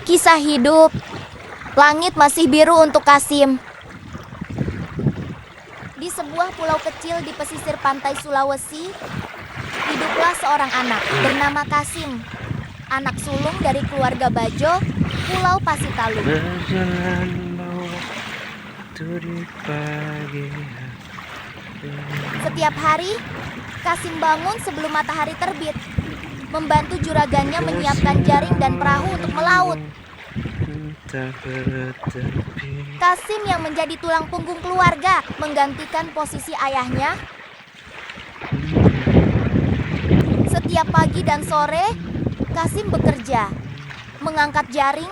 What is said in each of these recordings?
Kisah hidup. Langit masih biru untuk Kasim. Di sebuah pulau kecil di pesisir pantai Sulawesi, hiduplah seorang anak bernama Kasim. Anak sulung dari keluarga Bajo, Pulau Pasitalu. Setiap hari, Kasim bangun sebelum matahari terbit, membantu juragannya menyiapkan jaring dan perahu untuk melaut. Kasim yang menjadi tulang punggung keluarga, menggantikan posisi ayahnya. Setiap pagi dan sore, Kasim bekerja, mengangkat jaring,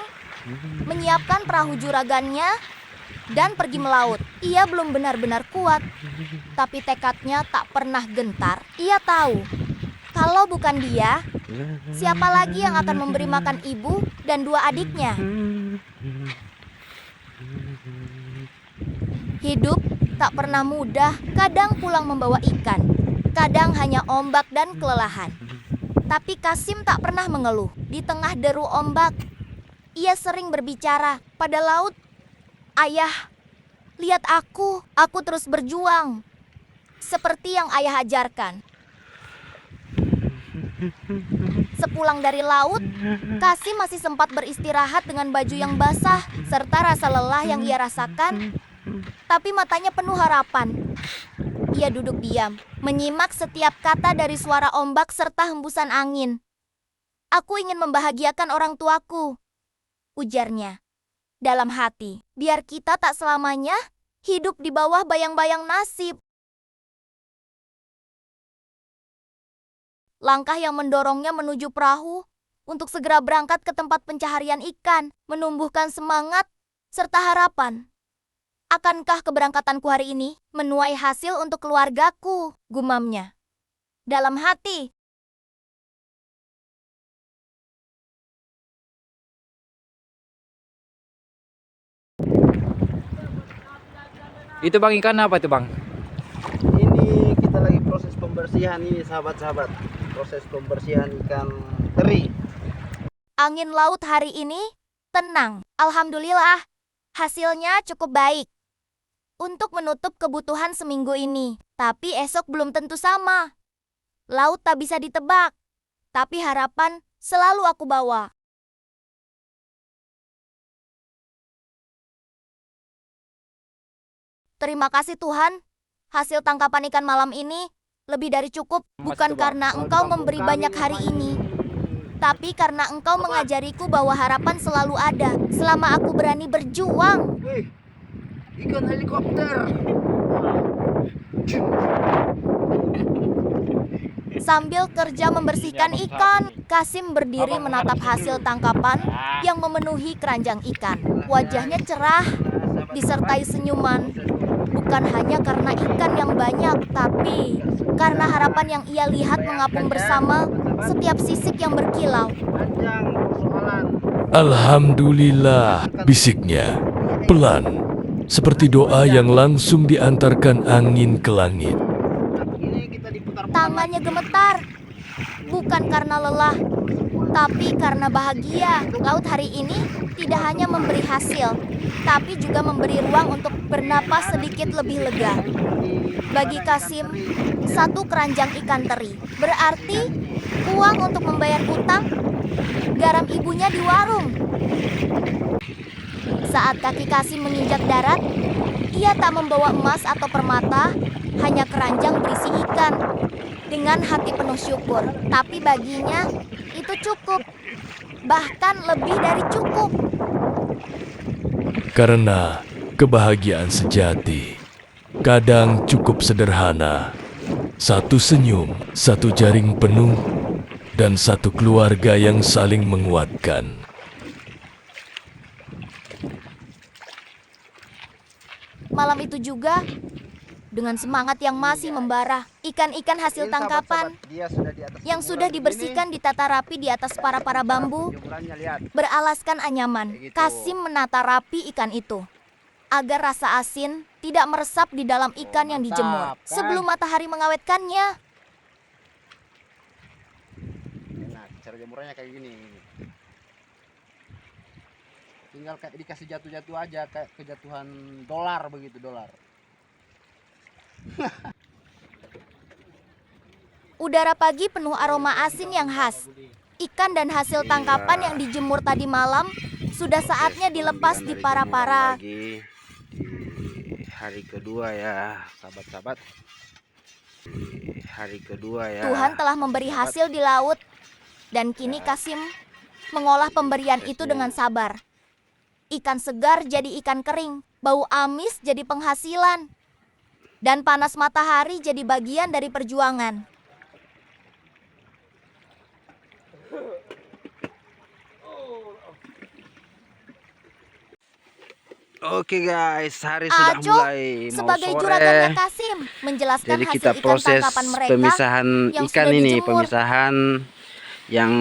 menyiapkan perahu juragannya, dan pergi melaut. Ia belum benar-benar kuat, tapi tekadnya tak pernah gentar. Ia tahu, kalau bukan dia, siapa lagi yang akan memberi makan ibu dan dua adiknya? Hidup tak pernah mudah, kadang pulang membawa ikan, kadang hanya ombak dan kelelahan. Tapi Kasim tak pernah mengeluh. Di tengah deru ombak, ia sering berbicara pada laut, "Ayah, lihat aku terus berjuang." Seperti yang ayah ajarkan. Sepulang dari laut, Kasim masih sempat beristirahat dengan baju yang basah serta rasa lelah yang ia rasakan, tapi matanya penuh harapan. Ia duduk diam, menyimak setiap kata dari suara ombak serta hembusan angin. "Aku ingin membahagiakan orang tuaku," ujarnya. Dalam hati, biar kita tak selamanya hidup di bawah bayang-bayang nasib. Langkah yang mendorongnya menuju perahu untuk segera berangkat ke tempat pencaharian ikan, menumbuhkan semangat serta harapan. "Akankah keberangkatanku hari ini menuai hasil untuk keluargaku?" gumamnya. Dalam hati, Itu bang, ikan apa itu bang? Ini kita lagi proses pembersihan ini sahabat-sahabat. Proses pembersihan ikan teri. angin laut hari ini tenang. Alhamdulillah, hasilnya cukup baik untuk menutup kebutuhan seminggu ini. Tapi esok belum tentu sama. Laut tak bisa ditebak, tapi harapan selalu aku bawa. Terima kasih Tuhan, hasil tangkapan ikan malam ini lebih dari cukup, bukan karena Engkau memberi banyak hari ini, tapi karena Engkau mengajariku bahwa harapan selalu ada selama aku berani berjuang. Wih, ikan helikopter. Sambil kerja membersihkan ikan, Kasim berdiri menatap hasil tangkapan yang memenuhi keranjang ikan. Wajahnya cerah, disertai senyuman. Bukan hanya karena ikan yang banyak, tapi karena harapan yang ia lihat mengapung bersama setiap sisik yang berkilau. Panjang persoalan. Alhamdulillah, bisiknya pelan, seperti doa yang langsung diantarkan angin ke langit. Ini kita diputar. Tangannya gemetar, bukan karena lelah, tapi karena bahagia. Laut hari ini tidak hanya memberi hasil, tapi juga memberi ruang untuk bernapas sedikit lebih lega. Bagi Kasim, satu keranjang ikan teri berarti uang untuk membayar utang garam ibunya di warung. Saat kaki Kasim menginjak darat, ia tak membawa emas atau permata, hanya keranjang berisi ikan. Dengan hati penuh syukur, tapi baginya itu cukup, bahkan lebih dari cukup. Karena kebahagiaan sejati kadang cukup sederhana. Satu senyum, satu jaring penuh, dan satu keluarga yang saling menguatkan. Malam itu juga, dengan semangat yang masih membara, ikan-ikan hasil tangkapan yang sudah dibersihkan ditata rapi di atas para bambu, beralaskan anyaman. Kasim menata rapi ikan itu, agar rasa asin tidak meresap di dalam ikan yang dijemur sebelum matahari mengawetkannya. cara jemurannya kayak gini. Tinggal kayak dikasih jatuh-jatuh aja, kayak kejatuhan dolar begitu, dolar. Udara pagi penuh aroma asin yang khas. Ikan dan hasil tangkapan yang dijemur tadi malam sudah saatnya dilepas di para-para. Di hari kedua ya, sahabat-sahabat. Di hari kedua ya. Tuhan telah memberi hasil di laut, dan kini Kasim mengolah pemberian itu dengan sabar. Ikan segar jadi ikan kering, bau amis jadi penghasilan, dan panas matahari jadi bagian dari perjuangan. Oke guys, hari sudah Aco mulai mau sebagai sore. juragannya Kasim menjelaskan Jadi hasil kita ikan proses tangkapan mereka pemisahan yang ikan sudah ini, dijemur. pemisahan yang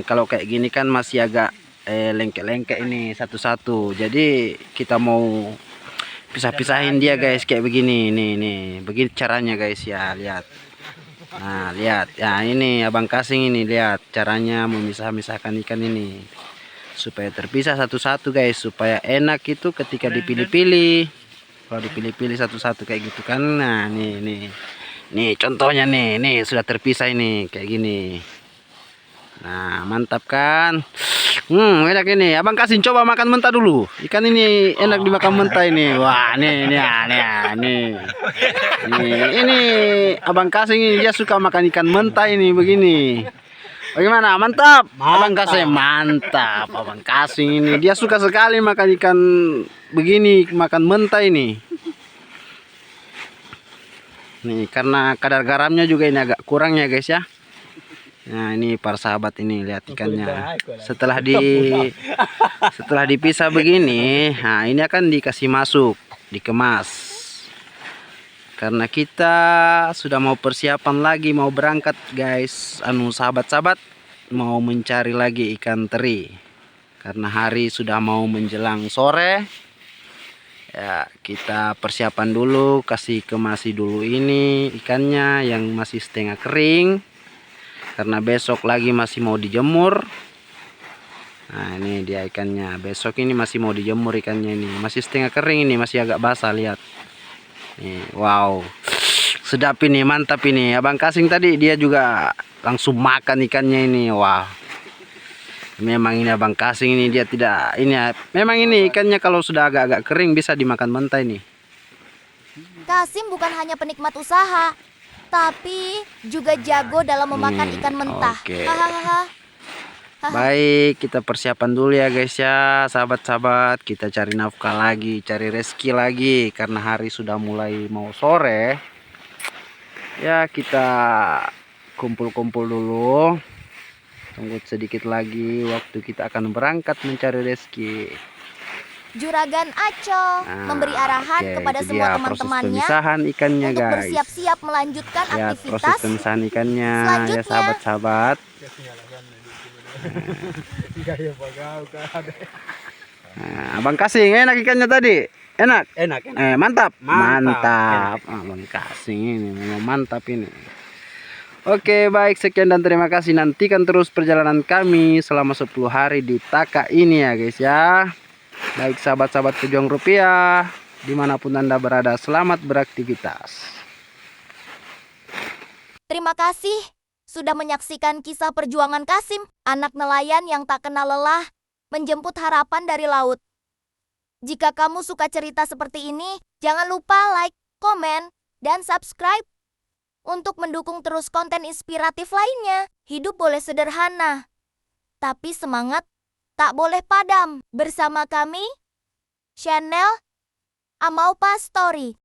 kalau kayak gini kan masih agak lengket-lengket ini satu-satu. Jadi kita mau pisah-pisahin dia guys kayak begini, nih, begini caranya guys ya, lihat. Nah lihat, ya ini abang Kasing ini lihat caranya memisah-misahkan ikan ini supaya terpisah satu-satu guys, supaya enak itu ketika dipilih-pilih. Kalau dipilih-pilih satu-satu kayak gitu kan. Nah nih contohnya nih sudah terpisah ini kayak gini. Nah mantap kan. Enak ini. Abang Kasih coba makan mentah dulu. Ikan ini enak dimakan mentah ini. Wah nih. Ini Abang Kasih ini dia suka makan ikan mentah ini begini. Bagaimana? Mantap. Abang Kasih mantap. Abang Kasih ini dia suka sekali makan ikan begini, makan mentah ini. Nih karena kadar garamnya juga ini agak kurang ya guys ya. Nah ini para sahabat ini lihat ikannya. Setelah dipisah begini, nah ini akan dikasih masuk, dikemas. Karena kita sudah mau persiapan lagi, mau berangkat guys, sahabat-sahabat, mau mencari lagi ikan teri. Karena hari sudah mau menjelang sore, ya kita persiapan dulu, kasih kemasi dulu ini ikannya yang masih setengah kering. Karena besok lagi masih mau dijemur. Nah ini dia ikannya, besok ini masih mau dijemur ikannya ini, masih setengah kering ini, masih agak basah lihat. Nih, wow, sedap ini, mantap ini. Abang Kasing tadi dia juga langsung makan ikannya ini. Wow, memang ini Abang Kasing ini dia tidak ini. Memang ini ikannya kalau sudah agak-agak kering bisa dimakan mentah ini. Kasim bukan hanya penikmat usaha, tapi juga jago dalam memakan ikan mentah. Oke. Hahaha. Baik, kita persiapan dulu ya guys ya, sahabat-sahabat. Kita cari nafkah lagi, cari rezeki lagi. Karena hari sudah mulai mau sore. Ya kita kumpul-kumpul dulu. Tunggu sedikit lagi, waktu kita akan berangkat mencari rezeki. Juragan Aco memberi arahan Oke, kepada itu semua dia teman-temannya proses pemisahan ikannya untuk guys. bersiap-siap melanjutkan Lihat aktivitas. proses pemisahan ikannya ya selanjutnya. sahabat-sahabat. Nah, Abang Kasing enak ikannya tadi. Enak. Enak. Mantap. Mantap. Abang Kasing ini memang mantap ini. Oke, baik, sekian dan terima kasih. Nantikan terus perjalanan kami selama 10 hari di Taka ini ya guys ya. Baik sahabat-sahabat pejuang rupiah, dimanapun Anda berada, selamat beraktivitas. Terima kasih sudah menyaksikan kisah perjuangan Kasim, anak nelayan yang tak kenal lelah, menjemput harapan dari laut. Jika kamu suka cerita seperti ini, jangan lupa like, komen, dan subscribe untuk mendukung terus konten inspiratif lainnya. Hidup boleh sederhana, tapi semangat tak boleh padam. Bersama kami, channel Amaupa Story.